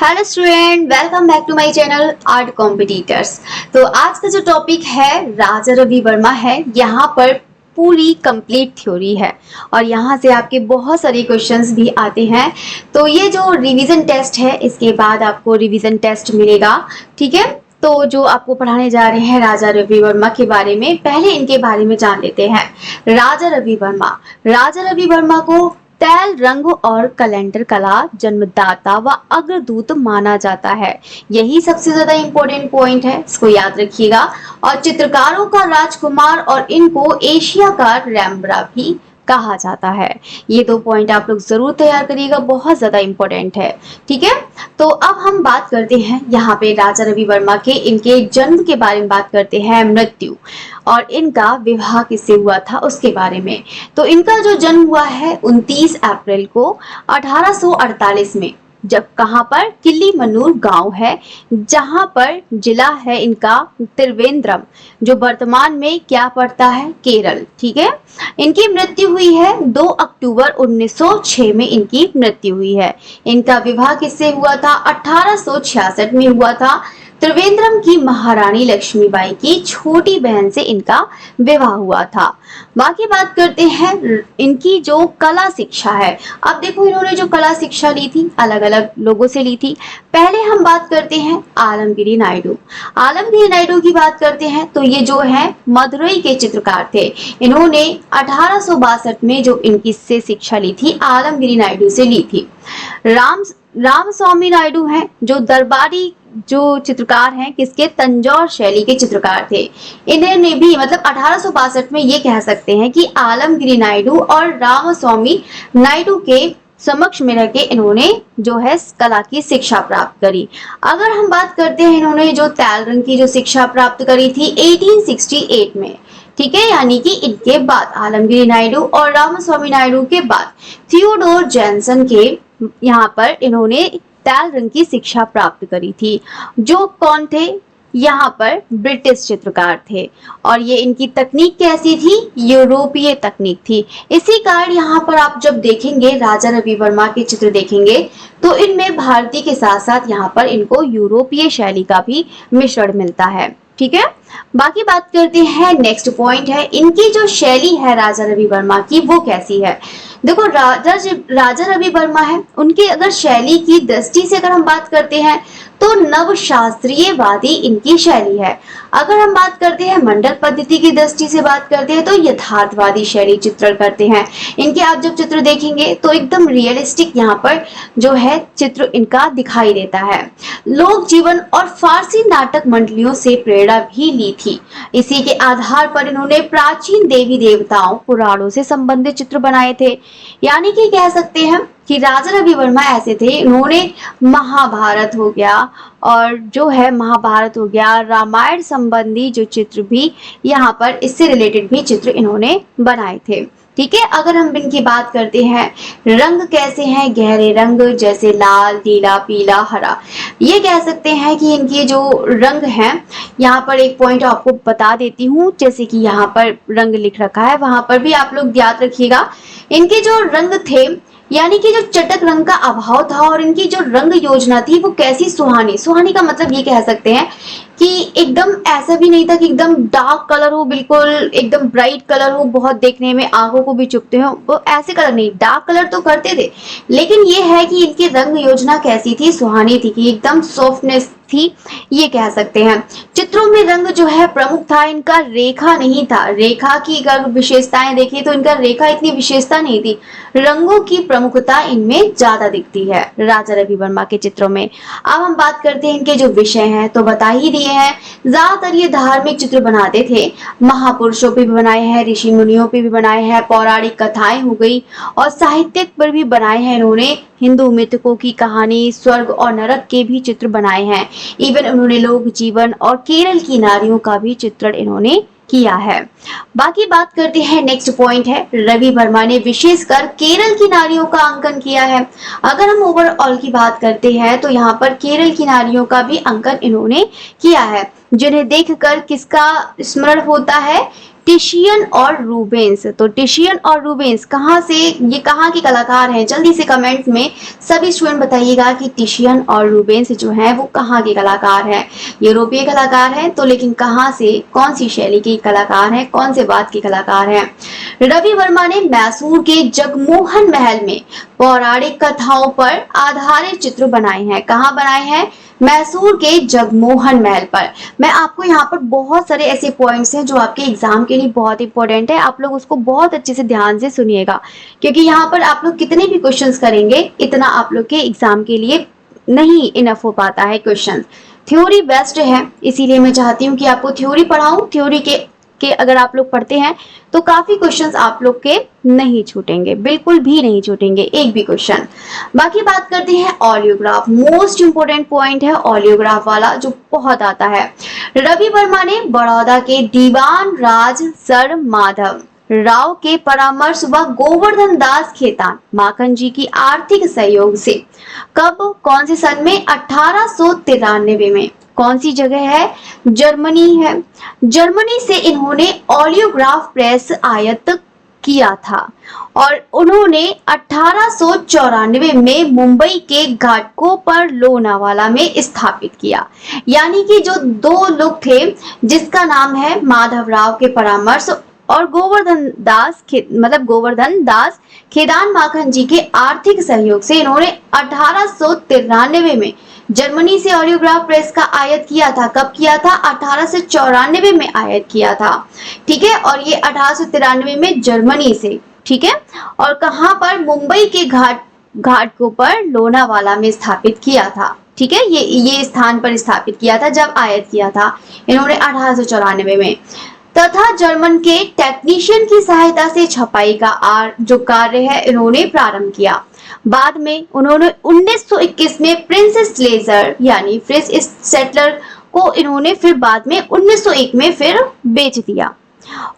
Hello student, welcome back to my channel art competitors. तो आज का जो टॉपिक है राजा रवि वर्मा है। यहाँ पर पूरी कंप्लीट थ्योरी है और यहाँ से आपके बहुत सारे क्वेश्चंस भी आते हैं। तो ये जो रिवीजन टेस्ट है, इसके बाद आपको रिवीजन टेस्ट मिलेगा। ठीक है, तो जो आपको पढ़ाने जा रहे हैं राजा रवि वर्मा के बारे में, पहले इनके बारे में जान लेते हैं। राजा रवि वर्मा को तैल रंग और कैलेंडर कला जन्मदाता व अग्रदूत माना जाता है। यही सबसे ज्यादा इंपॉर्टेंट पॉइंट है, इसको याद रखिएगा। और चित्रकारों का राजकुमार और इनको एशिया का रैम्ब्रा भी कहा जाता है। ये दो पॉइंट आप लोग जरूर तैयार करिएगा, बहुत ज्यादा इंपॉर्टेंट है। ठीक है, तो अब हम बात करते हैं यहाँ पे राजा रवि वर्मा के इनके जन्म के बारे में बात करते हैं, मृत्यु और इनका विवाह किससे हुआ था उसके बारे में। तो इनका जो जन्म हुआ है 29 अप्रैल को 1848 में, जब कहां पर किल्ली मन्नूर गांव है, जहां पर जिला है इनका त्रिवेंद्रम, जो वर्तमान में क्या पड़ता है, केरल। ठीक है, इनकी मृत्यु हुई है 2 अक्टूबर 1906 में इनकी मृत्यु हुई है। इनका विवाह किससे हुआ था, 1866 में हुआ था। त्रिवेंद्रम की महारानी लक्ष्मीबाई की छोटी बहन से इनका विवाह हुआ था। बाकी बात करते हैं इनकी जो कला शिक्षा है। अब देखो, इन्होंने जो कला शिक्षा ली थी अलग अलग लोगों से ली थी। पहले हम बात करते हैं आलमगिरी नायडू की बात करते हैं। तो ये जो है मदुरई के चित्रकार थे। इन्होंने 1862 में जो इनकी से शिक्षा ली थी आलमगिरी नायडू से ली थी। रामस्वामी नायडू हैं जो दरबारी जो चित्रकार हैं, किसके, तंजौर शैली के चित्रकार थे। इन्होंने भी मतलब 1862 में ये कह सकते हैं कि आलमगिरी नायडू और रामस्वामी नायडू के समक्ष में रह के इन्होंने जो है कला की शिक्षा प्राप्त करी। अगर हम बात करते हैं, इन्होंने जो तैल रंग की जो शिक्षा प्राप्त करी थी 1868 में। ठीक है, यानी कि इनके बाद आलमगिरी नायडू और रामस्वामी नायडू के बाद थियोडोर जैनसन के यहाँ पर इन्होंने तैल रंग की शिक्षा प्राप्त करी थी। जो कौन थे, यहाँ पर ब्रिटिश चित्रकार थे। और ये इनकी तकनीक कैसी थी, यूरोपीय तकनीक थी। इसी कारण यहाँ पर आप जब देखेंगे राजा रवि वर्मा के चित्र देखेंगे तो इनमें भारतीय के साथ साथ यहाँ पर इनको यूरोपीय शैली का भी मिश्रण मिलता है। ठीक है, बाकी बात करते हैं, नेक्स्ट पॉइंट है इनकी जो शैली है राजा रवि वर्मा की, वो कैसी है। देखो, राजा रवि वर्मा है, उनकी अगर शैली की दृष्टि से अगर हम बात करते हैं तो नव शास्त्रीयवादी इनकी शैली है। अगर हम बात करते हैं मंडल पद्धति की दृष्टि से बात करते हैं तो यथार्थवादी शैली चित्रण करते हैं। इनके आप जब चित्र देखेंगे तो एकदम रियलिस्टिक यहाँ पर जो है चित्र इनका दिखाई देता है। लोक जीवन और फारसी नाटक मंडलियों से प्रेरणा भी ली थी। इसी के आधार पर इन्होंने प्राचीन देवी देवताओं पुराणों से संबंधित चित्र बनाए थे। यानी कि कह सकते हैं कि राजा रवि वर्मा ऐसे थे, इन्होंने महाभारत हो गया और जो है महाभारत हो गया, रामायण संबंधी जो चित्र भी यहाँ पर इससे रिलेटेड भी चित्र इन्होंने बनाए थे। ठीक है, अगर हम इनकी बात करते हैं, रंग कैसे हैं, गहरे रंग जैसे लाल, नीला, पीला, हरा। ये कह सकते हैं कि इनके जो रंग हैं, यहाँ पर एक पॉइंट आपको बता देती हूँ, जैसे कि यहाँ पर रंग लिख रखा है, वहां पर भी आप लोग याद रखिएगा। इनके जो रंग थे, यानी कि जो चटक रंग का अभाव था और इनकी जो रंग योजना थी वो कैसी सुहानी का मतलब ये कह सकते हैं कि एकदम ऐसा भी नहीं था कि एकदम डार्क कलर हो, बिल्कुल एकदम ब्राइट कलर हो, बहुत देखने में आंखों को भी चुभते हो, वो ऐसे कलर नहीं। डार्क कलर तो करते थे, लेकिन ये है कि इनकी रंग योजना कैसी थी, सुहानी थी, कि एकदम सॉफ्टनेस थी, ये कह सकते हैं। चित्रों में रंग जो है प्रमुख था, इनका रेखा नहीं था। रेखा की अगर विशेषताएं देखिए तो इनका रेखा इतनी विशेषता नहीं थी, रंगों की प्रमुखता इनमें ज्यादा दिखती है राजा रवि वर्मा के चित्रों में। अब हम बात करते हैं इनके जो विषय हैं, तो बता ही दिए हैं। ज्यादातर ये धार्मिक चित्र बनाते थे, महापुरुषों पे भी बनाए हैं, ऋषि मुनियों पे भी बनाए हैं, पौराणिक कथाएं हो गई और साहित्यिक पर भी बनाए हैं इन्होंने। हिंदू मिथकों की कहानी, स्वर्ग और नरक के भी चित्र बनाए हैं। इवन उन्होंने लोक जीवन और केरल की नारियों का भी चित्रण इन्होंने किया है। बाकी बात करते हैं, नेक्स्ट पॉइंट है, रवि वर्मा ने विशेषकर केरल की नारियों का अंकन किया है। अगर हम ओवरऑल की बात करते हैं तो यहाँ पर केरल की नारियों का भी अंकन इन्होंने किया है, जिन्हें देखकर किसका स्मरण होता है, टिशियन और रूबेंस। तो टिशियन और रूबेंस कहाँ से, ये कहाँ के कलाकार हैं? जल्दी से कमेंट्स में सभी स्टूडेंट बताइएगा कि टिशियन और रूबेंस जो हैं वो कहाँ के कलाकार हैं। यूरोपीय कलाकार हैं, तो लेकिन कहाँ से, कौन सी शैली के कलाकार हैं, कौन से बात के कलाकार हैं? रवि वर्मा ने मैसूर के जगमोहन महल में पौराणिक कथाओं पर आधारित चित्र बनाए हैं। कहाँ बनाए हैं? मैसूर के जगमोहन महल पर। मैं आपको यहाँ पर बहुत सारे ऐसे पॉइंट्स हैं जो आपके एग्जाम के लिए बहुत इंपॉर्टेंट है, आप लोग उसको बहुत अच्छे से ध्यान से सुनिएगा, क्योंकि यहाँ पर आप लोग कितने भी क्वेश्चंस करेंगे इतना आप लोग के एग्जाम के लिए नहीं इनफ हो पाता है क्वेश्चन। थ्योरी बेस्ट है, इसीलिए मैं चाहती हूँ कि आपको थ्योरी पढ़ाऊं। थ्योरी के अगर आप लोग पढ़ते हैं तो काफी क्वेश्चंस आप लोग के नहीं छूटेंगे, बिल्कुल भी नहीं छूटेंगे एक भी क्वेश्चन। बाकी बात करते हैं ऑलियोग्राफ। मोस्ट इंपोर्टेंट पॉइंट है ऑलियोग्राफ वाला, जो बहुत आता है। रवि वर्मा ने बड़ौदा के दीवान राज सर माधव राव के परामर्श व गोवर्धन दास खेतान माखन जी की आर्थिक सहयोग से कब, कौन से सन में? 1893 में। कौन सी जगह है? जर्मनी है। जर्मनी से इन्होंने ऑलियोग्राफ प्रेस आयात किया था और उन्होंने 1894 में मुंबई के घाटकोपर लोनावाला में स्थापित किया। यानी कि जो दो लोग थे जिसका नाम है माधवराव के परामर्श और गोवर्धन दास खेदान माखन जी के आर्थिक सहयोग से इन्होंने 1893 में जर्मनी से ऑलियोग्राफ प्रेस का आयात किया था। कब किया था? 1894 में आयात किया था, ठीक है। और ये 1893 में जर्मनी से, ठीक है। और कहां पर? मुंबई के घाटकोपर लोनावाला में स्थापित किया था, ठीक है। ये स्थान पर स्थापित किया था जब आयात किया था इन्होंने 1894 में। तथा जर्मन के टेक्नीशियन की सहायता से छपाई का जो कार्य है इन्होंने प्रारंभ किया। बाद में उन्होंने 1921 में प्रिंसेस लेजर यानी फ्रिस सेटलर को इन्होंने फिर बाद में 1901 में फिर बेच दिया।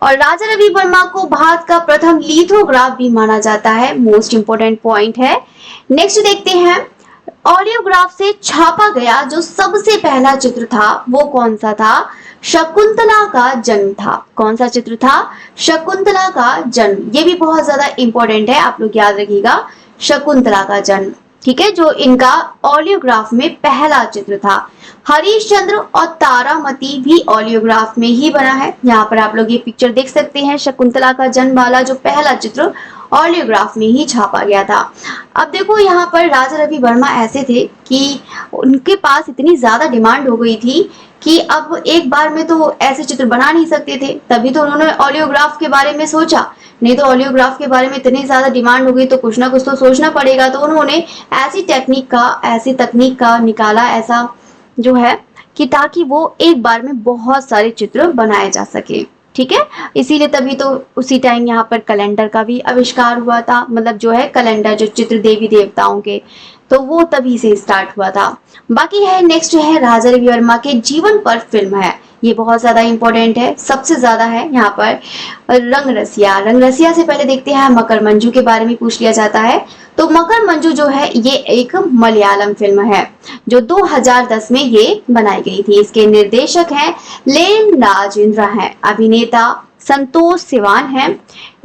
और राजा रवि वर्मा को भारत का प्रथम लिथोग्राफ भी माना जाता है। मोस्ट इंपोर्टेंट पॉइंट है। नेक्स्ट देखते हैं, ऑलियोग्राफ से छापा गया जो सबसे पहला चित्र था वो कौन सा था? शकुंतला का जन्म था। कौन सा चित्र था? शकुंतला का जन्म। ये भी बहुत ज्यादा इंपॉर्टेंट है, आप लोग याद रखिएगा, शकुंतला का जन्म, ठीक है, जो इनका ऑलियोग्राफ में पहला चित्र था। हरिश्चंद्र और तारामती भी ऑलियोग्राफ में ही बना है। यहाँ पर आप लोग ये पिक्चर देख सकते हैं, शकुंतला का जन्म वाला जो पहला चित्र ऑलियोग्राफ में ही छापा गया था। अब देखो यहाँ पर राजा रवि वर्मा ऐसे थे कि उनके पास इतनी ज्यादा डिमांड हो गई थी कि अब एक बार में तो ऐसे चित्र बना नहीं सकते थे, तभी तो उन्होंने ऑलियोग्राफ के बारे में सोचा। नहीं तो ऑलियोग्राफ के बारे में इतनी ज्यादा डिमांड हो गई तो कुछ ना कुछ तो सोचना पड़ेगा। तो उन्होंने ऐसी तकनीक का निकाला ऐसा जो है कि ताकि वो एक बार में बहुत सारे चित्र बनाए जा सके, ठीक है। इसीलिए तभी तो उसी टाइम यहाँ पर कैलेंडर का भी आविष्कार हुआ था, मतलब जो है कैलेंडर जो चित्र देवी देवताओं के, तो वो तभी से स्टार्ट हुआ था। बाकी है नेक्स्ट है राजा रवि वर्मा के जीवन पर फिल्म है, ये बहुत ज्यादा इंपॉर्टेंट है, सबसे ज्यादा है यहाँ पर रंगरसिया। रंगरसिया से पहले देखते हैं मकर मंजू के बारे में पूछ लिया जाता है। तो मकर मंजू जो है ये एक मलयालम फिल्म है जो 2010 में ये बनाई गई थी। इसके निर्देशक हैं लेन राजेंद्र हैं, अभिनेता संतोष सिवान है।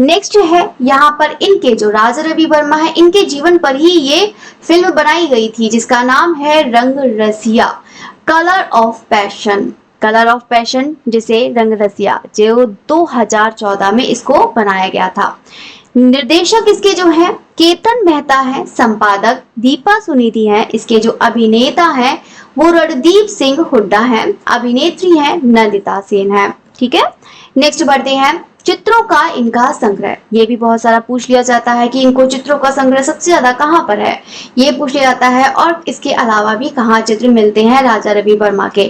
नेक्स्ट है यहाँ पर इनके जो राजा रवि वर्मा है इनके जीवन पर ही ये फिल्म बनाई गई थी जिसका नाम है Rang Rasiya, colour of passion. Colour of passion जिसे रंगरसिया जो 2014 में इसको बनाया गया था। निर्देशक इसके जो है केतन मेहता है, संपादक दीपा सुनीति है, इसके जो अभिनेता है वो रणदीप सिंह हुड्डा है, अभिनेत्री है नंदिता सेन है, ठीक है। नेक्स्ट बढ़ते हैं चित्रों का इनका संग्रह। ये भी बहुत सारा पूछ लिया जाता है कि इनको चित्रों का संग्रह सबसे ज्यादा कहाँ पर है, ये पूछ लिया जाता है। और इसके अलावा भी कहाँ चित्र मिलते हैं राजा रवि वर्मा के।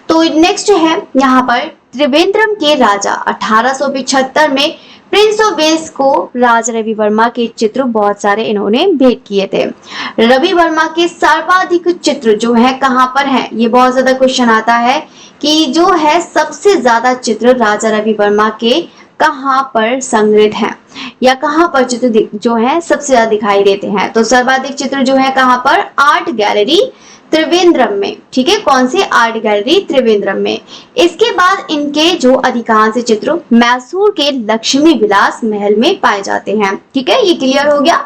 तो नेक्स्ट है यहाँ पर त्रिवेंद्रम के राजा 1875 में प्रिंस ऑफ वेल्स को राजा रवि वर्मा के चित्र बहुत सारे इन्होंने भेंट किए थे। रवि वर्मा के सर्वाधिक चित्र जो है कहाँ पर है, ये बहुत ज्यादा क्वेश्चन आता है कि जो है सबसे ज्यादा चित्र राजा रवि वर्मा के कहाँ पर संग्रहित हैं या कहाँ पर चित्र जो है सबसे ज्यादा दिखाई देते हैं। तो सर्वाधिक चित्र जो है कहाँ पर, आर्ट गैलरी त्रिवेंद्रम में, ठीक है, कौन से आर्ट गैलरी त्रिवेंद्रम में। इसके बाद इनके जो अधिकांश चित्र मैसूर के लक्ष्मी विलास महल में पाए जाते हैं, ठीक है, ये क्लियर हो गया।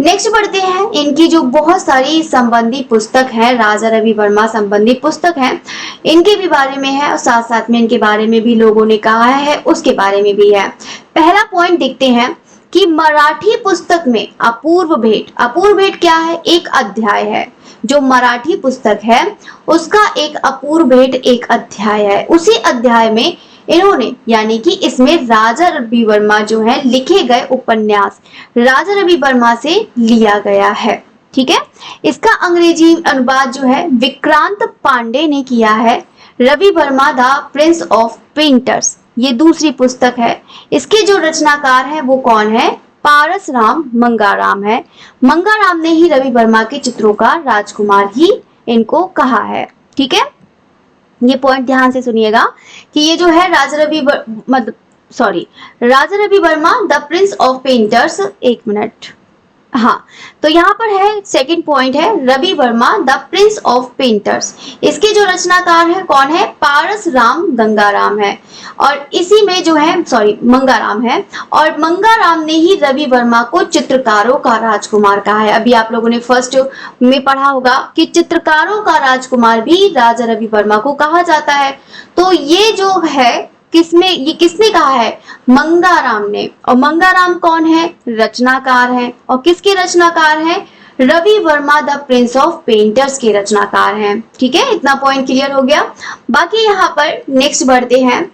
नेक्स्ट बढ़ते हैं, इनकी जो बहुत सारी संबंधी पुस्तक है, राजा रवि वर्मा संबंधी पुस्तक है, इनके भी बारे में है और साथ साथ में इनके बारे में भी लोगों ने कहा है, उसके बारे में भी है। पहला पॉइंट देखते हैं कि मराठी पुस्तक में अपूर्व भेंट, अपूर्व भेंट क्या है, एक अध्याय है, जो मराठी पुस्तक है उसका एक अपूर्व भेंट एक अध्याय है। उसी अध्याय में इन्होंने, यानी कि इसमें राजा रवि वर्मा जो है लिखे गए उपन्यास राजा रवि वर्मा से लिया गया है, ठीक है। इसका अंग्रेजी अनुवाद जो है विक्रांत पांडे ने किया है। Ravi Varma the prince of painters, ये दूसरी पुस्तक है। इसके जो रचनाकार हैं वो कौन है, पारसराम मंगाराम है। मंगाराम ने ही रवि वर्मा के चित्रों का राजकुमार ही इनको कहा है, ठीक है। ये पॉइंट ध्यान से सुनिएगा कि ये जो है Raja Ravi Varma the prince of painters, एक मिनट, हाँ, तो यहाँ पर है सेकंड पॉइंट है Ravi Varma the prince of painters. इसके जो रचनाकार है कौन है, पारसराम गंगाराम है, और इसी में जो है मंगाराम है, और मंगाराम ने ही रवि वर्मा को चित्रकारों का राजकुमार कहा है। अभी आप लोगों ने फर्स्ट में पढ़ा होगा कि चित्रकारों का राजकुमार भी राजा रवि वर्मा को कहा जाता है। तो ये जो है किसने कहा है, मंगाराम ने। और मंगाराम कौन है, रचनाकार है, और किसके रचनाकार हैं, Ravi Varma the prince of painters के रचनाकार हैं, ठीक है। इतना पॉइंट क्लियर हो गया। बाकी यहाँ पर नेक्स्ट बढ़ते हैं।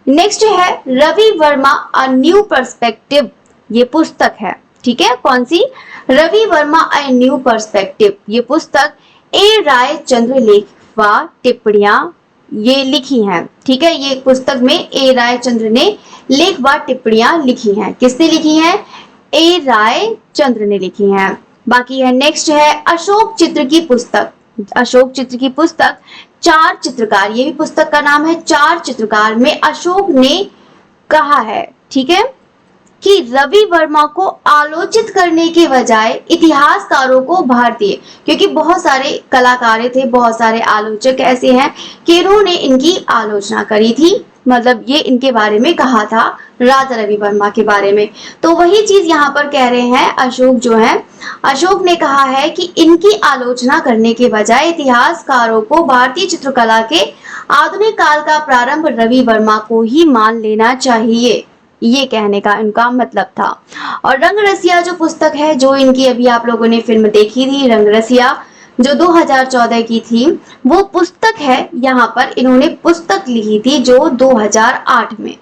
नेक्स्ट है Ravi Varma a new perspective, ये पुस्तक है, ठीक है, कौन सी, Ravi Varma a new perspective. ये पुस्तक ए राय चंद्र लेख व टिप्पणियां ये लिखी हैं, ठीक है। ये पुस्तक में ए राय चंद्र ने लेख व टिप्पणियां लिखी हैं। किसने लिखी हैं, ए राय चंद्र ने लिखी हैं। बाकी है नेक्स्ट है अशोक चित्र की पुस्तक। अशोक चित्र की पुस्तक चार चित्रकार, ये भी पुस्तक का नाम है चार चित्रकार, में अशोक ने कहा है, ठीक है, कि रवि वर्मा को आलोचित करने के बजाय इतिहासकारों को भारतीय, क्योंकि बहुत सारे कलाकार थे, बहुत सारे आलोचक ऐसे हैं कि इन्होंने इनकी आलोचना करी थी, मतलब ये इनके बारे में कहा था राजा रवि वर्मा के बारे में। तो वही चीज यहाँ पर कह रहे हैं अशोक जो है, अशोक ने कहा है कि इनकी आलोचना करने के बजाय इतिहासकारों को भारतीय चित्रकला के आधुनिक काल का प्रारंभ रवि वर्मा को ही मान लेना चाहिए, ये कहने का इनका मतलब था। और रंग रसिया जो पुस्तक है, जो इनकी अभी आप लोगों ने फिल्म देखी थी रंग रसिया, जो 2014 की थी, वो पुस्तक है। यहाँ पर इन्होंने पुस्तक लिखी थी जो 2008 में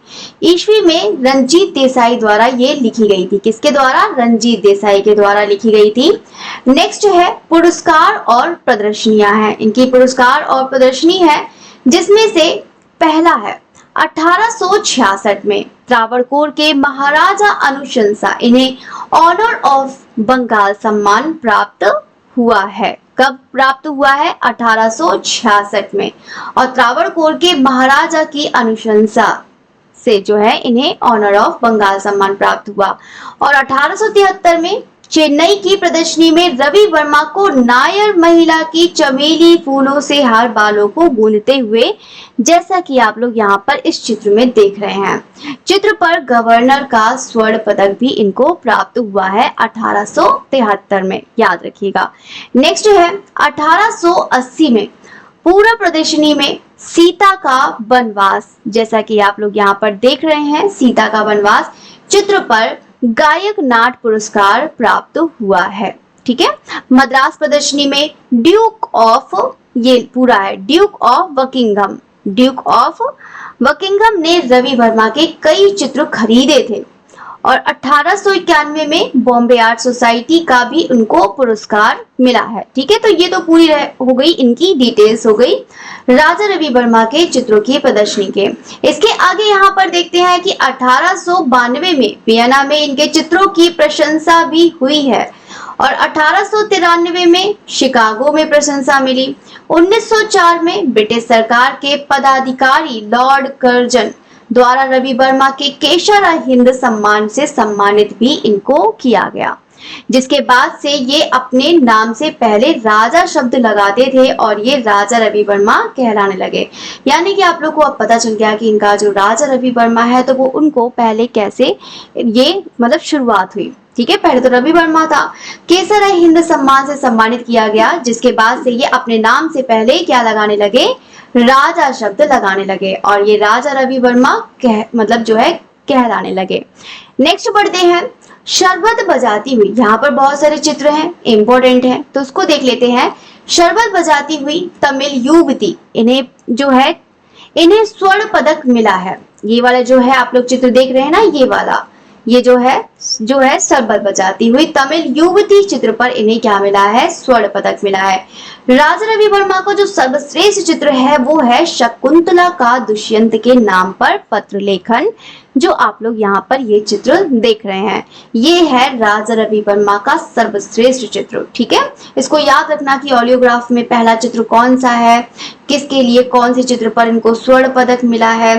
ईस्वी में रंजीत देसाई द्वारा ये लिखी गई थी। किसके द्वारा, रंजीत देसाई के द्वारा लिखी गई थी। नेक्स्ट है पुरस्कार और प्रदर्शनियां हैं। इनकी पुरस्कार और प्रदर्शनी है, जिसमें से पहला है 1866 में त्रावणकोर के महाराजा अनुशंसा इन्हें ऑनर ऑफ बंगाल सम्मान प्राप्त हुआ है। कब प्राप्त हुआ है, 1866 में, और त्रावणकोर के महाराजा की अनुशंसा से जो है इन्हें ऑनर ऑफ बंगाल सम्मान प्राप्त हुआ। और 1873 में चेन्नई की प्रदर्शनी में रवि वर्मा को नायर महिला की चमेली फूलों से हार बालों को गूंथते हुए, जैसा कि आप लोग यहाँ पर इस चित्र में देख रहे हैं, चित्र पर गवर्नर का स्वर्ण पदक भी इनको प्राप्त हुआ है 1873 में, याद रखिएगा। नेक्स्ट है 1880 में पूरा प्रदर्शनी में सीता का वनवास, जैसा कि आप लोग यहाँ पर देख रहे हैं, सीता का वनवास चित्र पर गायक नाट पुरस्कार प्राप्त हुआ है, ठीक है। मद्रास प्रदर्शनी में ड्यूक ऑफ, ये पूरा है, ड्यूक ऑफ बकिंघम ने रवि वर्मा के कई चित्र खरीदे थे। और 1891 में बॉम्बे आर्ट सोसाइटी का भी उनको पुरस्कार मिला है, ठीक है। तो ये तो पूरी हो गई, इनकी डिटेल्स हो गई राजा रवि वर्मा के चित्रों की प्रदर्शनी के। इसके आगे यहाँ पर देखते हैं कि 1892 में वियना में इनके चित्रों की प्रशंसा भी हुई है, और 1893 में शिकागो में प्रशंसा मिली। 1904 में ब्रिटिश सरकार के पदाधिकारी लॉर्ड कर्जन द्वारा रवि वर्मा के केशर हिंद सम्मान से सम्मानित भी इनको किया गया। जिसके बाद से ये अपने नाम से पहले राजा शब्द लगाते थे और ये राजा रवि वर्मा कहलाने लगे। यानी कि आप लोग को अब पता चल गया कि इनका जो राजा रवि वर्मा है तो वो उनको पहले कैसे ये मतलब शुरुआत हुई। ठीक है, पहले तो रवि वर्मा था। केसर हिंद सम्मान से सम्मानित किया गया, जिसके बाद से ये अपने नाम से पहले क्या लगाने लगे, राजा शब्द लगाने लगे और ये राजा रवि वर्मा मतलब जो है कहलाने लगे। नेक्स्ट बढ़ते हैं, शरबत बजाती हुई। यहाँ पर बहुत सारे चित्र हैं, इंपॉर्टेंट हैं, तो उसको देख लेते हैं। शरबत बजाती हुई तमिल युवती, इन्हें जो है इन्हें स्वर्ण पदक मिला है। ये वाला जो है आप लोग चित्र देख रहे हैं ना, ये वाला, ये जो है शरबत बजाती हुई तमिल युवती चित्र पर इन्हें क्या मिला है, स्वर्ण पदक मिला है। राजा रवि वर्मा को जो सर्वश्रेष्ठ चित्र है वो है शकुंतला का दुष्यंत के नाम पर पत्र लेखन, जो आप लोग यहाँ पर ये चित्र देख रहे हैं, ये है राजा रवि वर्मा का सर्वश्रेष्ठ चित्र। ठीक है, इसको याद रखना कि ऑलियोग्राफ में पहला चित्र कौन सा है, किसके लिए कौन से चित्र पर इनको स्वर्ण पदक मिला है,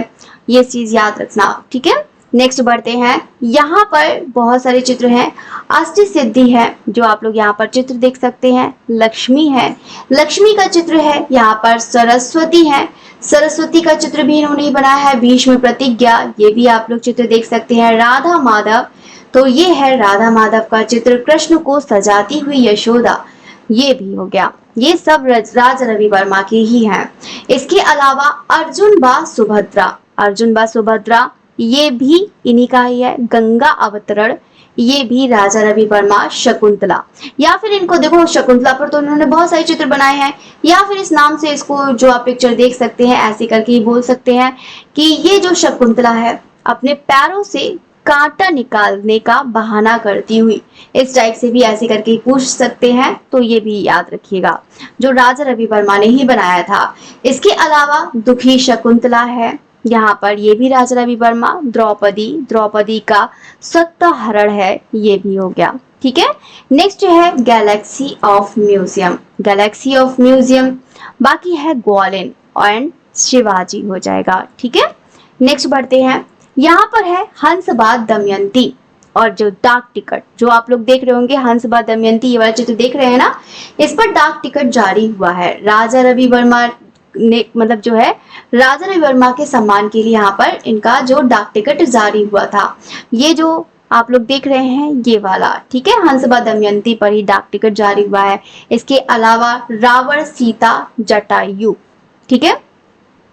ये चीज याद रखना। ठीक है, नेक्स्ट बढ़ते हैं। यहाँ पर बहुत सारे चित्र हैं। अष्ट सिद्धि है, जो आप लोग यहाँ पर चित्र देख सकते हैं। लक्ष्मी है, लक्ष्मी का चित्र है। यहाँ पर सरस्वती है, सरस्वती का चित्र भी इन्होंने बनाया है। भीष्म प्रतिज्ञा, ये भी आप लोग चित्र देख सकते हैं। राधा माधव, तो ये है राधा माधव का चित्र। कृष्ण को सजाती हुई यशोदा, ये भी हो गया। ये सब राजा रवि वर्मा के ही हैं। इसके अलावा अर्जुन व सुभद्रा, अर्जुन व सुभद्रा ये भी इन्हीं का ही है। गंगा अवतरण, ये भी राजा रवि वर्मा। शकुंतला, या फिर इनको देखो, शकुंतला पर तो उन्होंने बहुत सारे चित्र बनाए हैं, या फिर इस नाम से इसको जो आप पिक्चर देख सकते हैं ऐसे करके ही बोल सकते हैं कि ये जो शकुंतला है अपने पैरों से कांटा निकालने का बहाना करती हुई, इस टाइप से भी ऐसे करके ही पूछ सकते हैं, तो ये भी याद रखिएगा, जो राजा रवि वर्मा ने ही बनाया था। इसके अलावा दुखी शकुंतला है, यहाँ पर ये भी राजा रवि वर्मा। द्रौपदी, द्रौपदी का सत्याहरण है, ये भी हो गया। ठीक है, नेक्स्ट है Galaxy of museum, Galaxy of museum, बाकी है ग्वालिन एंड शिवाजी हो जाएगा। ठीक है, नेक्स्ट बढ़ते हैं। यहाँ पर है हंसबा दमयंती और जो डाक टिकट, जो आप लोग देख रहे होंगे हंसबा दमयंती, ये वाला चित्र देख रहे हैं ना, इस पर डाक टिकट जारी हुआ है। राजा रवि वर्मा ने मतलब जो है राजा रवि वर्मा के सम्मान के लिए यहाँ पर इनका जो डाक टिकट जारी हुआ था, ये जो आप लोग देख रहे हैं ये वाला। ठीक है, हंसबा दमयंती पर ही डाक टिकट जारी हुआ है। इसके अलावा रावण सीता जटायु। ठीक है,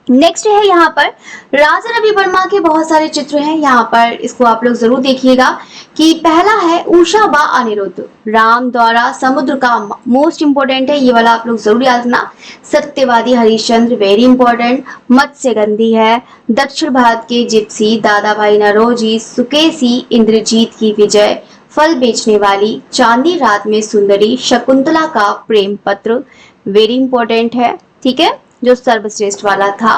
नेक्स्ट है यहाँ पर राजा रवि वर्मा के बहुत सारे चित्र हैं। यहाँ पर इसको आप लोग जरूर देखिएगा कि पहला है उषा बा अनिरुद्ध, राम द्वारा समुद्र का, मोस्ट इंपोर्टेंट है ये वाला, आप लोग जरूर याद रखना। सत्यवादी हरिश्चंद्र, वेरी इंपॉर्टेंट। मत्स्यगंधी है, दक्षिण भारत के जिप्सी, दादा भाई नरोजी, सुकेसी, इंद्रजीत की विजय, फल बेचने वाली, चांदनी रात में सुंदरी, शकुंतला का प्रेम पत्र, वेरी इंपॉर्टेंट है। ठीक है, जो सर्वश्रेष्ठ वाला था।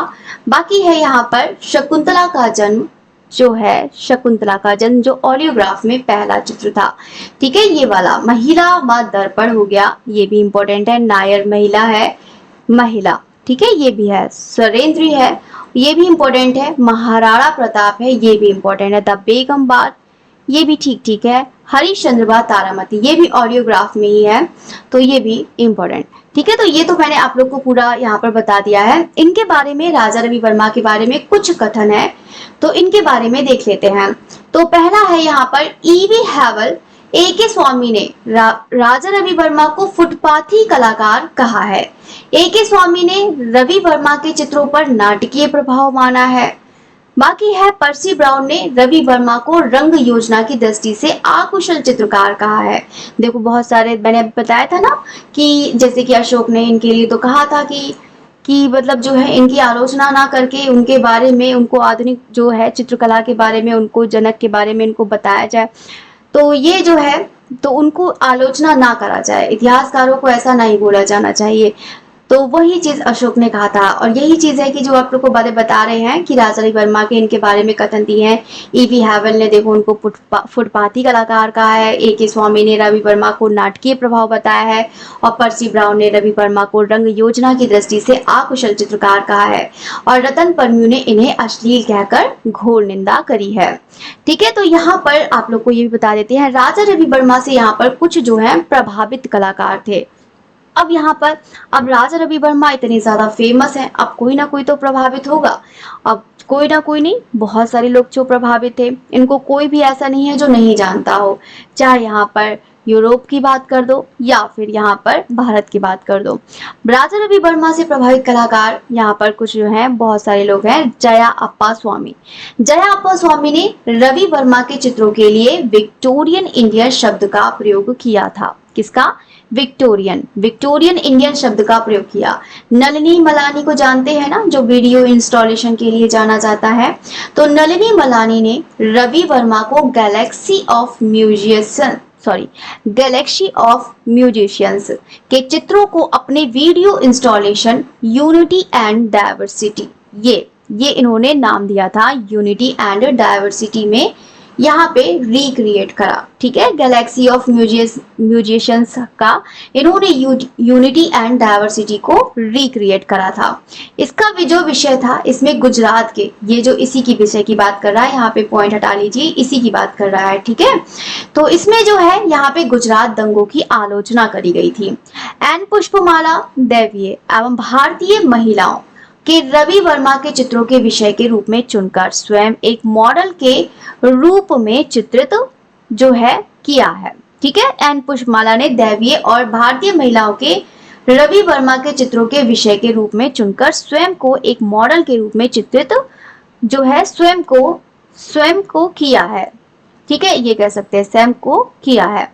बाकी है यहाँ पर शकुंतला का जन्म, जो है शकुंतला का जन्म, जो ऑलियोग्राफ में पहला चित्र था। ठीक है, ये वाला महिला व दर्पण हो गया, ये भी इंपॉर्टेंट है। नायर महिला है, महिला। ठीक है, ये भी है। सुरेंद्री है, ये भी इंपॉर्टेंट है। महाराणा प्रताप है, ये भी इंपॉर्टेंट है। द बेगम बात, ये भी ठीक ठीक है। हरिश्चंद्र बा तारामती, ये भी ऑडियोग्राफ में ही है, तो ये भी इंपॉर्टेंट। ठीक है, तो ये तो मैंने आप लोग को पूरा यहाँ पर बता दिया है। इनके बारे में, राजा रवि वर्मा के बारे में कुछ कथन है, तो इनके बारे में देख लेते हैं। तो पहला है यहाँ पर ईवी हैवल, ए.के. स्वामी ने राजा रवि वर्मा को फुटपाथी कलाकार कहा है। ए.के. स्वामी ने रवि वर्मा के चित्रों पर नाटकीय प्रभाव माना है। बाकी है पर्सी ब्राउन ने रवि वर्मा को रंग योजना की दृष्टि से अकुशल चित्रकार कहा है। देखो बहुत सारे, मैंने बताया था ना कि जैसे कि अशोक ने इनके लिए तो कहा था कि मतलब जो है इनकी आलोचना ना करके उनके बारे में, उनको आधुनिक जो है चित्रकला के बारे में, उनको जनक के बारे में इनको बताया जाए, तो ये जो है तो उनको आलोचना ना करा जाए, इतिहासकारों को ऐसा नहीं बोला जाना चाहिए। तो वही चीज अशोक ने कहा था, और यही चीज है कि जो आप लोग को बातें बता रहे हैं कि राजा रवि वर्मा के इनके बारे में कथन दिए हैं। ईवी हैवल ने देखो उनको फुटपाथी कलाकार कहा है, ए के स्वामी ने रवि वर्मा को नाटकीय प्रभाव बताया है, और पर्सी ब्राउन ने रवि वर्मा को रंग योजना की दृष्टि से अकुशल चित्रकार कहा है, और रतन परम्यू ने इन्हें अश्लील कहकर घोर निंदा करी है। ठीक है, तो यहाँ पर आप लोग को ये भी बता देते हैं, राजा रवि वर्मा से यहाँ पर कुछ जो है प्रभावित कलाकार थे। अब यहाँ पर अब राजा रवि वर्मा इतने ज्यादा फेमस हैं, अब कोई ना कोई तो प्रभावित होगा। अब कोई ना कोई नहीं, बहुत सारे लोग जो प्रभावित थे, इनको कोई भी ऐसा नहीं है जो नहीं जानता हो। चाहे यहाँ पर यूरोप की बात कर दो या फिर यहाँ पर भारत की बात कर दो। राजा रवि वर्मा से प्रभावित कलाकार यहाँ पर कुछ जो हैं, बहुत सारे लोग हैं। जया अप्पा स्वामी, जया अप्पा स्वामी ने रवि वर्मा के चित्रों के लिए विक्टोरियन इंडियन शब्द का प्रयोग किया था। किसका? विक्टोरियन इंडियन शब्द का प्रयोग किया। नलिनी मलानी को जानते हैं ना, जो वीडियो इंस्टॉलेशन के लिए जाना जाता है। तो नलिनी मलानी ने रवि वर्मा को गैलेक्सी ऑफ म्यूजिशियंस के चित्रों को अपने video installation unity and diversity, ये इन्होंने नाम दिया था, यूनिटी एंड डाइवर्सिटी में यहाँ पे रिक्रिएट करा। ठीक है, गैलेक्सी ऑफ म्यूजिशियंस का इन्होंने यूनिटी एंड डाइवर्सिटी को रिक्रिएट करा था। इसका जो विषय था, इसमें गुजरात के, ये जो इसी की विषय की बात कर रहा है, यहाँ पे पॉइंट हटा लीजिए, इसी की बात कर रहा है। ठीक है, तो इसमें जो है यहाँ पे गुजरात दंगों की आलोचना करी गई थी। एन पुष्पमाला दैवीय एवं भारतीय महिलाओं के रवि वर्मा के चित्रों के विषय के रूप में चुनकर स्वयं एक मॉडल के रूप में चित्रित जो है किया है। ठीक है, एन पुष्पमाला ने दैवीय और भारतीय महिलाओं के रवि वर्मा के चित्रों के विषय के रूप में चुनकर स्वयं को एक मॉडल के रूप में चित्रित जो है स्वयं को किया है। ठीक है, ये कह सकते हैं स्वयं को किया है।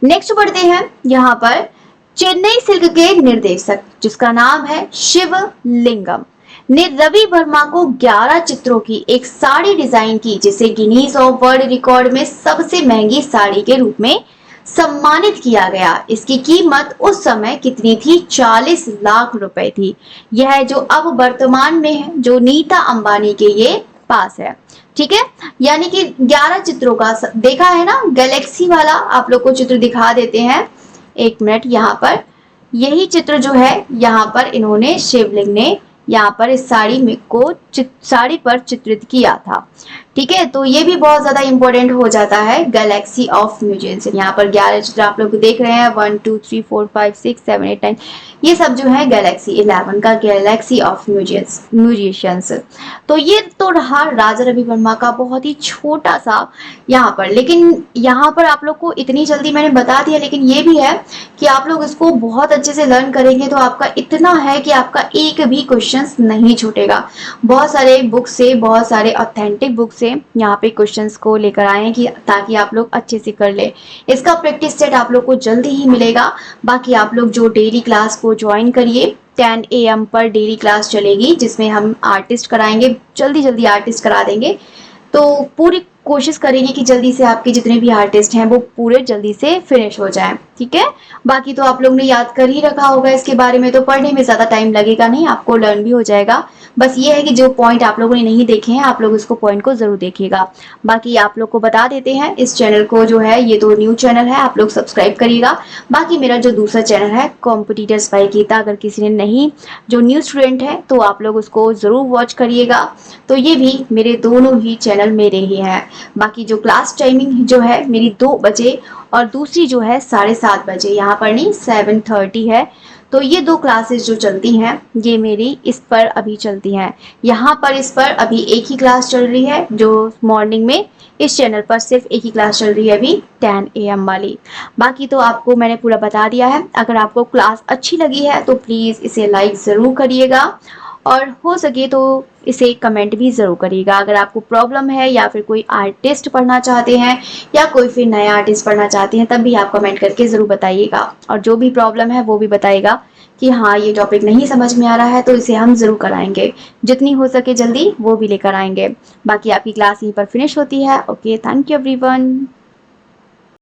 नेक्स्ट बढ़ते हैं, यहाँ पर चेन्नई सिल्क के निर्देशक जिसका नाम है शिवलिंगम ने रवि वर्मा को 11 चित्रों की एक साड़ी डिजाइन की, जिसे गिनीज ऑफ वर्ल्ड रिकॉर्ड में सबसे महंगी साड़ी के रूप में सम्मानित किया गया। इसकी कीमत उस समय कितनी थी? 40 लाख रुपए थी। यह जो अब वर्तमान में है, जो नीता अंबानी के ये पास है। ठीक है, यानी कि 11 चित्रों का देखा है ना, गैलेक्सी वाला आप लोग को चित्र दिखा देते हैं, एक मिनट। यहाँ पर यही चित्र जो है, यहाँ पर इन्होंने शिवलिंग ने यहाँ पर इस साड़ी पर चित्रित किया था। ठीक है, तो ये भी बहुत ज्यादा इंपॉर्टेंट हो जाता है, गैलेक्सी ऑफ म्यूजियंस। यहाँ पर 11 चित्र आप लोग देख रहे हैं, 1 2 3 4 5 6 7 8 9, ये सब जो है गैलेक्सी 11 का गैलेक्सी ऑफ म्यूजिशियंस। तो ये तो रहा राजा रवि वर्मा का बहुत ही छोटा सा यहाँ पर, लेकिन यहाँ पर आप लोग को इतनी जल्दी मैंने बता दिया, लेकिन ये भी है कि आप लोग इसको बहुत अच्छे से लर्न करेंगे तो आपका इतना है कि आपका एक भी क्वेश्चन नहीं छूटेगा। बहुत सारे बुक से, बहुत सारे ऑथेंटिक बुक से यहाँ पे क्वेश्चंस को लेकर आए हैं कि ताकि आप लोग अच्छे से कर ले। इसका प्रैक्टिस सेट आप लोग को जल्दी ही मिलेगा। बाकी आप लोग जो डेली क्लास को ज्वाइन करिए, 10 AM पर डेली क्लास चलेगी, जिसमें हम आर्टिस्ट कराएंगे, जल्दी आर्टिस्ट करा देंगे। तो पूरी कोशिश करेंगे कि जल्दी से आपके जितने भी आर्टिस्ट हैं वो पूरे जल्दी से फिनिश हो जाएं। ठीक है, बाकी तो आप लोग ने याद कर ही रखा होगा इसके बारे में, तो पढ़ने में ज्यादा टाइम लगेगा नहीं, आपको लर्न भी हो जाएगा। बस ये है कि जो पॉइंट आप लोगों ने नहीं देखे हैं, आप लोग इसको पॉइंट को जरूर देखिएगा। बाकी आप लोग को बता देते हैं, इस चैनल को जो है, ये तो न्यू चैनल है, आप लोग सब्सक्राइब करिएगा। बाकी मेरा जो दूसरा चैनल है कॉम्पिटिटर्स बाय गीता, अगर किसी ने नहीं, जो न्यू स्टूडेंट है, तो आप लोग उसको जरूर वॉच करिएगा। तो ये भी मेरे दोनों ही चैनल मेरे ही हैं। बाकी जो क्लास टाइमिंग जो है मेरी 2 बजे और दूसरी जो है 7:30 बजे, यहाँ पर नहीं 7:30 है। तो ये 2 क्लासेस जो चलती हैं, ये मेरी इस पर अभी चलती हैं। यहाँ पर इस पर अभी एक ही क्लास चल रही है, जो मॉर्निंग में इस चैनल पर सिर्फ एक ही क्लास चल रही है अभी, 10 AM वाली। बाकी तो आपको मैंने पूरा बता दिया है। अगर आपको क्लास अच्छी लगी है तो प्लीज़ इसे लाइक ज़रूर करिएगा, और हो सके तो इसे कमेंट भी ज़रूर करिएगा। अगर आपको प्रॉब्लम है या फिर कोई आर्टिस्ट पढ़ना चाहते हैं या कोई फिर नया आर्टिस्ट पढ़ना चाहते हैं, तब भी आप कमेंट करके ज़रूर बताइएगा। और जो भी प्रॉब्लम है वो भी बताइएगा कि हाँ ये टॉपिक नहीं समझ में आ रहा है, तो इसे हम ज़रूर कराएंगे, जितनी हो सके जल्दी वो भी लेकर आएंगे। बाकी आपकी क्लास यहीं पर फिनिश होती है। Okay, thank you everyone.